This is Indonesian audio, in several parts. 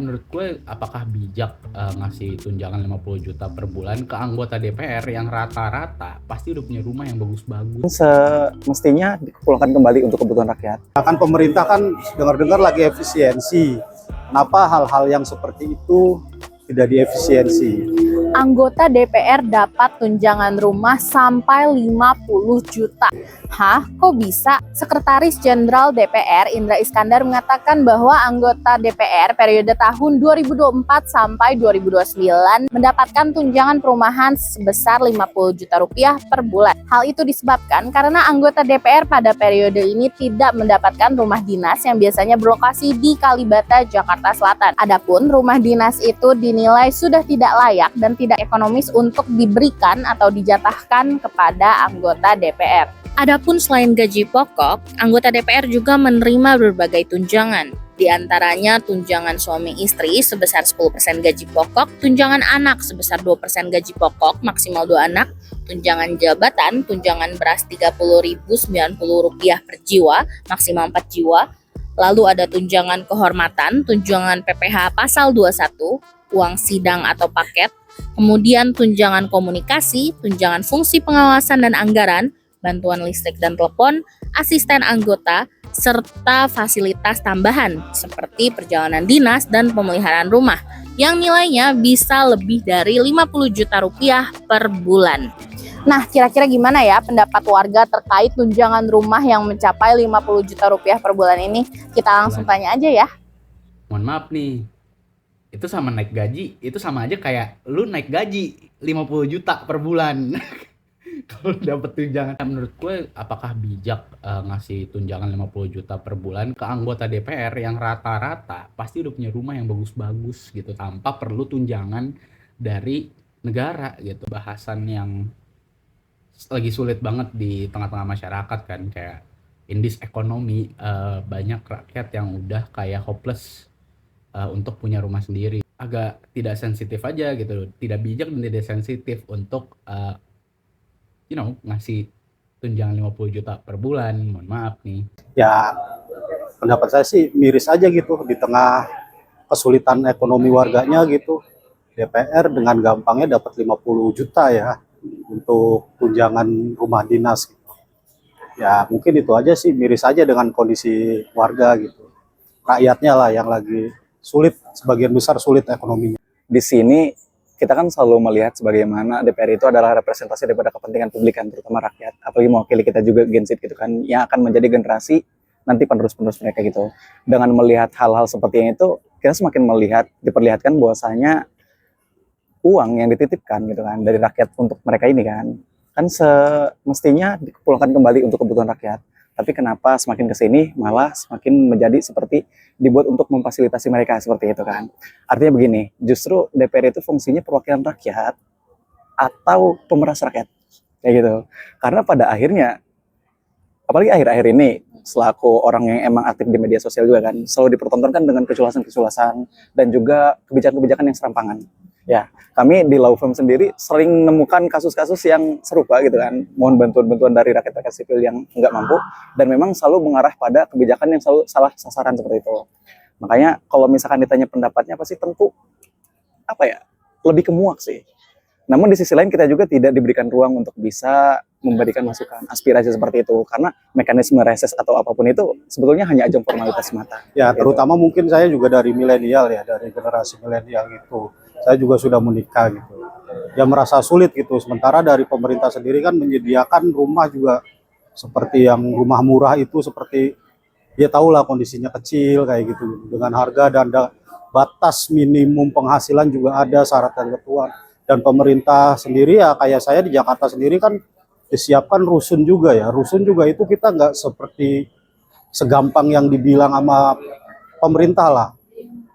menurut gue apakah bijak ngasih tunjangan 50 juta per bulan ke anggota DPR yang rata-rata pasti udah punya rumah yang bagus-bagus. Semestinya dikumpulkan kembali untuk kebutuhan rakyat. Kan pemerintah kan dengar-dengar lagi efisiensi. Kenapa hal-hal yang seperti itu tidak diefisiensi? Anggota DPR dapat tunjangan rumah sampai 50 juta. Hah? Kok bisa? Sekretaris Jenderal DPR Indra Iskandar mengatakan bahwa anggota DPR periode tahun 2024 sampai 2029 mendapatkan tunjangan perumahan sebesar 50 juta rupiah per bulan. Hal itu disebabkan karena anggota DPR pada periode ini tidak mendapatkan rumah dinas yang biasanya berlokasi di Kalibata, Jakarta Selatan. Adapun rumah dinas itu dinilai sudah tidak layak dan tidak ekonomis untuk diberikan atau dijatahkan kepada anggota DPR. Adapun selain gaji pokok, anggota DPR juga menerima berbagai tunjangan. Di antaranya tunjangan suami istri sebesar 10% gaji pokok, tunjangan anak sebesar 2% gaji pokok maksimal 2 anak, tunjangan jabatan, tunjangan beras Rp30.090 per jiwa maksimal 4 jiwa, lalu ada tunjangan kehormatan, tunjangan PPh pasal 21, uang sidang atau paket, kemudian tunjangan komunikasi, tunjangan fungsi pengawasan dan anggaran, bantuan listrik dan telepon, asisten anggota, serta fasilitas tambahan seperti perjalanan dinas dan pemeliharaan rumah yang nilainya bisa lebih dari 50 juta rupiah per bulan. Nah, kira-kira gimana ya pendapat warga terkait tunjangan rumah yang mencapai 50 juta rupiah per bulan ini? Kita langsung tanya aja ya. Mohon maaf nih, itu sama naik gaji, itu sama aja kayak lu naik gaji 50 juta per bulan. Kalau dapat tunjangan, menurut gue apakah bijak ngasih tunjangan 50 juta per bulan ke anggota DPR yang rata-rata pasti udah punya rumah yang bagus-bagus gitu tanpa perlu tunjangan dari negara gitu. Bahasan yang lagi sulit banget di tengah-tengah masyarakat kan, kayak in this economy banyak rakyat yang udah kayak hopeless untuk punya rumah sendiri. Agak tidak sensitif aja gitu, tidak bijak dan tidak sensitif untuk ngasih tunjangan 50 juta per bulan. Mohon maaf nih. Ya, pendapat saya sih miris aja gitu di tengah kesulitan ekonomi warganya gitu. DPR dengan gampangnya dapat 50 juta ya untuk tunjangan rumah dinas gitu. Ya, mungkin itu aja sih, miris aja dengan kondisi warga gitu. Rakyatnya lah yang lagi sulit, sebagian besar sulit ekonominya. Di sini kita kan selalu melihat sebagaimana DPR itu adalah representasi daripada kepentingan publik kan, terutama rakyat. Apalagi mewakili kita juga Gen Z gitu kan, yang akan menjadi generasi nanti penerus-penerus mereka gitu. Dengan melihat hal-hal seperti yang itu, kita semakin diperlihatkan bahwasanya uang yang dititipkan gitu kan dari rakyat untuk mereka ini kan semestinya dikumpulkan kembali untuk kebutuhan rakyat. Tapi kenapa semakin kesini malah semakin menjadi seperti dibuat untuk memfasilitasi mereka seperti itu kan. Artinya begini, justru DPR itu fungsinya perwakilan rakyat atau pemeras rakyat kayak gitu. Karena pada akhirnya, apalagi akhir-akhir ini, selaku orang yang emang aktif di media sosial juga kan, selalu dipertontonkan dengan keculasan-keculasan dan juga kebijakan-kebijakan yang serampangan. Ya, kami di Law Firm sendiri sering menemukan kasus-kasus yang serupa gitu kan, mohon bantuan-bantuan dari rakyat-rakyat sipil yang nggak mampu, dan memang selalu mengarah pada kebijakan yang selalu salah sasaran seperti itu. Makanya kalau misalkan ditanya pendapatnya, pasti tentu lebih kemuak sih. Namun di sisi lain kita juga tidak diberikan ruang untuk bisa memberikan masukan, aspirasi seperti itu, karena mekanisme reses atau apapun itu sebetulnya hanya ajang formalitas semata. Ya, terutama mungkin saya juga dari milenial ya, dari generasi milenial gitu. Saya juga sudah menikah gitu. Ya merasa sulit gitu. Sementara dari pemerintah sendiri kan menyediakan rumah juga seperti yang rumah murah itu, seperti ya tahulah kondisinya kecil kayak gitu. Dengan harga dan batas minimum penghasilan juga ada syarat dan ketentuan. Dan pemerintah sendiri ya kayak saya di Jakarta sendiri kan disiapkan rusun juga ya. Rusun juga itu kita nggak seperti segampang yang dibilang sama pemerintah lah.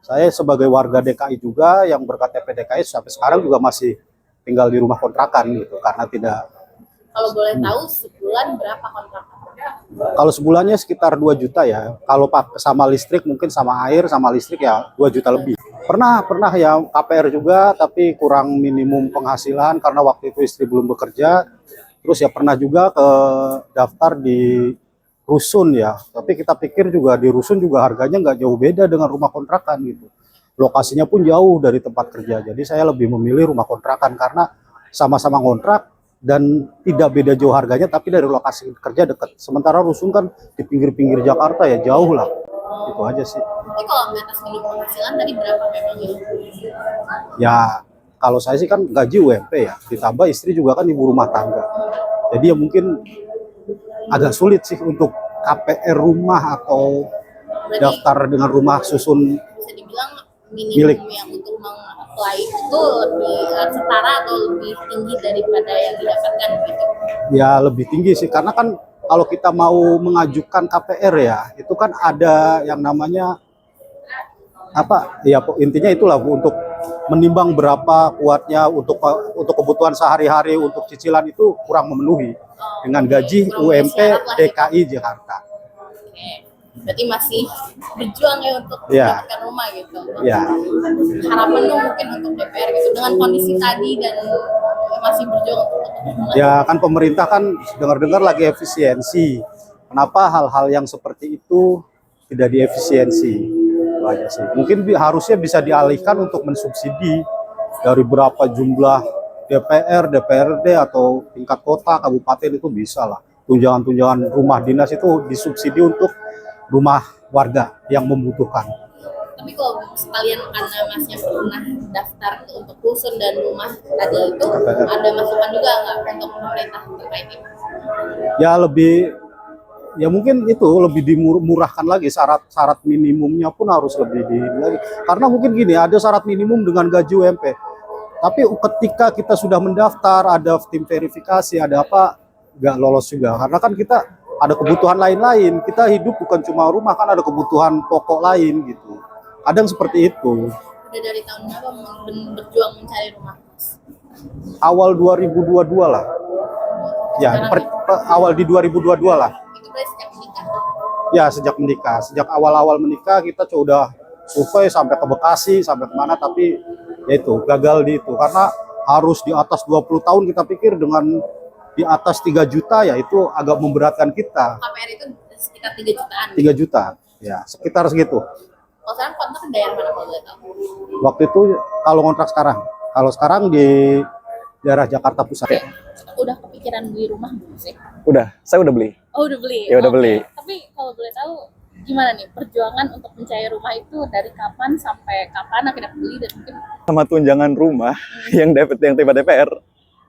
Saya sebagai warga DKI juga yang berKTP DKI sampai sekarang juga masih tinggal di rumah kontrakan gitu karena tidak. Kalau boleh tahu sebulan berapa kontrakan? Kalau sebulannya sekitar 2 juta ya. Kalau sama listrik mungkin sama air sama listrik ya 2 juta lebih. Pernah ya KPR juga tapi kurang minimum penghasilan karena waktu itu istri belum bekerja. Terus ya pernah juga ke daftar di rusun ya, tapi kita pikir juga di rusun juga harganya nggak jauh beda dengan rumah kontrakan gitu. lokasinya pun jauh dari tempat kerja. Jadi saya lebih memilih rumah kontrakan karena sama-sama kontrak dan tidak beda jauh harganya, tapi dari lokasi kerja dekat. Sementara rusun kan di pinggir-pinggir Jakarta ya jauh lah. Itu aja sih. Tapi kalau batas minimum penghasilan tadi berapa memangnya? Ya kalau saya sih kan gaji UMP ya, ditambah istri juga kan ibu rumah tangga. Jadi ya mungkin agak sulit sih untuk KPR rumah atau Berarti daftar dengan rumah susun bisa dibilang milik. minimum yang untuk meng-apply itu lebih setara atau lebih tinggi daripada yang didapatkan gitu. Ya lebih tinggi sih, karena kan kalau kita mau mengajukan KPR ya, itu kan ada yang namanya apa ya, intinya itulah Bu, untuk menimbang berapa kuatnya untuk kebutuhan sehari-hari, untuk cicilan itu kurang memenuhi dengan gaji Kurang UMP syarat lah gitu. DKI Jakarta. Oke. Berarti masih berjuang ya untuk Iya. mendapatkan rumah gitu. Ya, Harapan lu mungkin untuk DPR gitu dengan kondisi tadi dan masih berjuang untuk rumah. ya kan pemerintah kan dengar-dengar lagi efisiensi. Kenapa hal-hal yang seperti itu tidak diefisiensi? Itu aja sih. Mungkin harusnya bisa dialihkan untuk mensubsidi dari berapa jumlah DPR, DPRD atau tingkat kota, kabupaten itu bisa lah. Tunjangan-tunjangan rumah dinas itu disubsidi untuk rumah warga yang membutuhkan. Tapi kalau sekalian karena masnya pernah daftar untuk rusun dan rumah tadi itu ada masukan juga nggak untuk pemerintah terkait itu? Ya mungkin itu lebih dimurahkan lagi, syarat minimumnya pun harus lebih lagi. Karena mungkin gini, ada syarat minimum dengan gaji UMP. Tapi ketika kita sudah mendaftar, ada tim verifikasi, ada apa, nggak lolos juga. Karena kan kita ada kebutuhan lain-lain. Kita hidup bukan cuma rumah, kan ada kebutuhan pokok lain gitu. Kadang seperti itu. Udah dari tahun berapa berjuang mencari rumah? Awal 2022 lah. Ya, awal di 2022 lah. Itu berarti sejak menikah? Ya, sejak menikah. Sejak awal-awal menikah kita udah survei sampai ke Bekasi, sampai kemana, tapi ya itu, gagal di itu. Karena harus di atas 20 tahun, kita pikir dengan di atas 3 juta ya itu agak memberatkan kita. KPR itu sekitar 3 jutaan. 3 juta, ya sekitar segitu. Kalau sekarang kontrak daerah mana kalau boleh tahu? Waktu itu kalau kontrak sekarang. Kalau sekarang di daerah Jakarta Pusat. Udah kepikiran beli rumah belum sih? Saya udah beli. Oh udah beli? Ya udah Oke. beli. Tapi kalau boleh tahu gimana nih perjuangan untuk mencari rumah itu dari kapan sampai kapan akhirnya beli dan mungkin Sama tunjangan rumah yang tiba DPR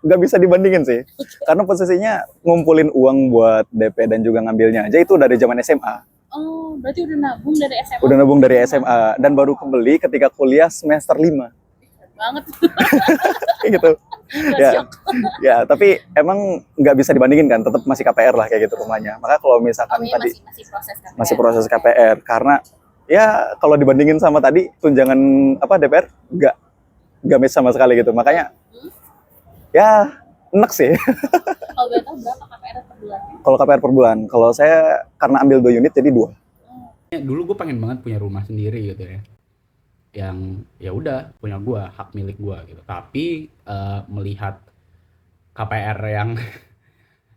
nggak bisa dibandingin sih. Karena posisinya ngumpulin uang buat DP dan juga ngambilnya aja itu dari zaman SMA. oh berarti udah nabung dari SMA? Udah nabung dari SMA dan baru kebeli ketika kuliah semester 5. Banget. Kayak gitu. Ya, ya, tapi emang nggak bisa dibandingin kan, tetap masih KPR lah kayak gitu rumahnya. Maka kalau misalkan Oh, iya, tadi masih proses KPR. masih proses KPR, karena ya kalau dibandingin sama tadi tunjangan apa DPR nggak match sama sekali gitu. Makanya ya enak sih. Kalau boleh tahu berapa KPR per bulan? Kalau KPR per bulan, kalau saya karena ambil 2 unit jadi 2. Dulu gue pengen banget punya rumah sendiri gitu ya, yang ya udah punya gue, hak milik gue gitu. Tapi melihat KPR yang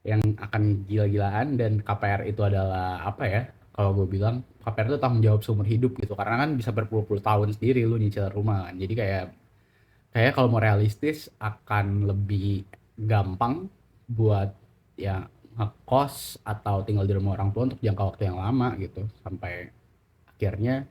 yang akan gila-gilaan, dan KPR itu adalah apa ya, kalau gue bilang KPR itu tanggung jawab seumur hidup gitu, karena kan bisa berpuluh-puluh tahun sendiri lu nyicil rumah kan. Jadi kayak kalau mau realistis akan lebih gampang buat ya ngekos atau tinggal di rumah orang tua untuk jangka waktu yang lama gitu, sampai akhirnya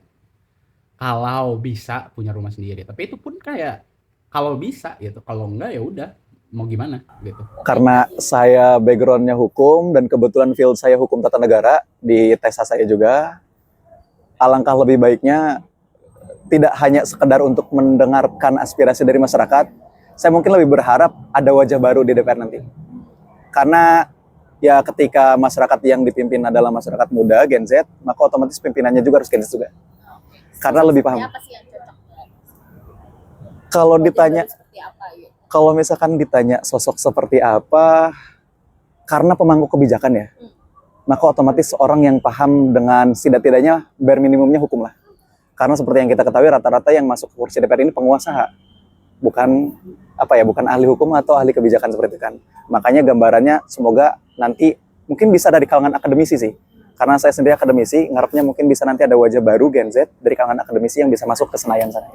kalau bisa punya rumah sendiri. Tapi itu pun kayak kalau bisa gitu, kalau enggak ya udah mau gimana gitu. Karena saya backgroundnya hukum dan kebetulan field saya hukum tata negara di TESA saya juga, alangkah lebih baiknya tidak hanya sekedar untuk mendengarkan aspirasi dari masyarakat. Saya mungkin lebih berharap ada wajah baru di DPR nanti. Karena ya ketika masyarakat yang dipimpin adalah masyarakat muda, Gen Z, maka otomatis pimpinannya juga harus Gen Z juga. Karena lebih paham. Apa sih yang cocok? Kalau ditanya, Seperti apa gitu? kalau misalkan ditanya sosok seperti apa, karena pemangku kebijakan ya, maka otomatis orang yang paham dengan setidak-tidaknya bare minimumnya hukum lah. Karena seperti yang kita ketahui rata-rata yang masuk ke kursi DPR ini penguasa, bukan bukan ahli hukum atau ahli kebijakan seperti itu kan. Makanya gambarannya semoga nanti mungkin bisa dari kalangan akademisi sih. Karena saya sendiri akademisi, ngarepnya mungkin bisa nanti ada wajah baru Gen Z dari kalangan akademisi yang bisa masuk ke Senayan sana.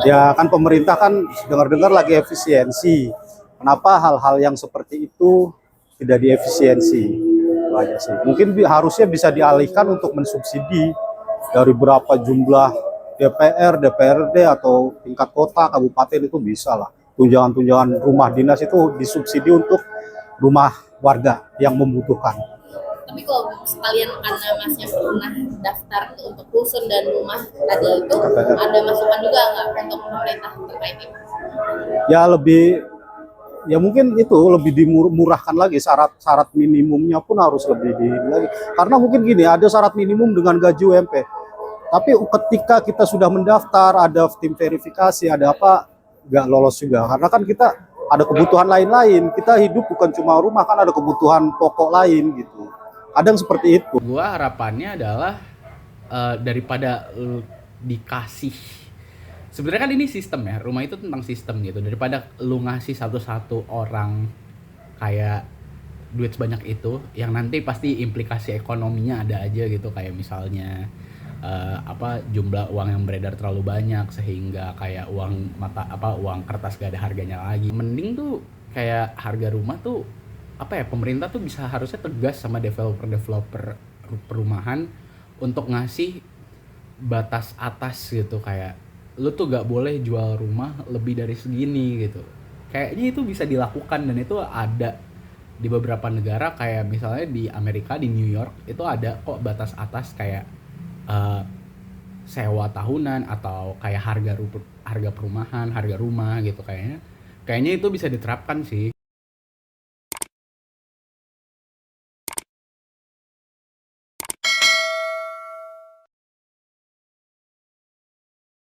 Ya kan pemerintah kan dengar-dengar lagi efisiensi. Kenapa hal-hal yang seperti itu tidak diefisiensi? Itu aja sih. Mungkin harusnya bisa dialihkan untuk mensubsidi dari berapa jumlah DPR, DPRD atau tingkat kota, kabupaten itu bisa lah. Tunjangan-tunjangan rumah dinas itu disubsidi untuk rumah warga yang membutuhkan. Tapi kalau sekalian karena masnya pernah daftar untuk rusun dan rumah tadi itu, ada masukan juga nggak untuk pemerintah terkait itu? Ya mungkin itu lebih dimurahkan lagi, syarat minimumnya pun harus lebih lagi. Karena mungkin gini, ada syarat minimum dengan gaji UMP. Tapi ketika kita sudah mendaftar, ada tim verifikasi, ada apa, nggak lolos juga. Karena kan kita ada kebutuhan lain-lain. Kita hidup bukan cuma rumah, kan ada kebutuhan pokok lain gitu. Kadang seperti itu. Gua harapannya adalah daripada dikasih, sebenarnya kan ini sistem ya, rumah itu tentang sistem gitu. Daripada lu ngasih satu-satu orang kayak duit sebanyak itu, yang nanti pasti implikasi ekonominya ada aja gitu, kayak misalnya jumlah uang yang beredar terlalu banyak sehingga kayak uang kertas gak ada harganya lagi. Mending tuh kayak harga rumah tuh pemerintah tuh harusnya tegas sama developer perumahan untuk ngasih batas atas gitu, kayak lu tuh gak boleh jual rumah lebih dari segini gitu. Kayaknya itu bisa dilakukan, dan itu ada di beberapa negara, kayak misalnya di Amerika, di New York itu ada kok batas atas kayak sewa tahunan atau kayak harga perumahan, harga rumah gitu. Kayaknya itu bisa diterapkan sih.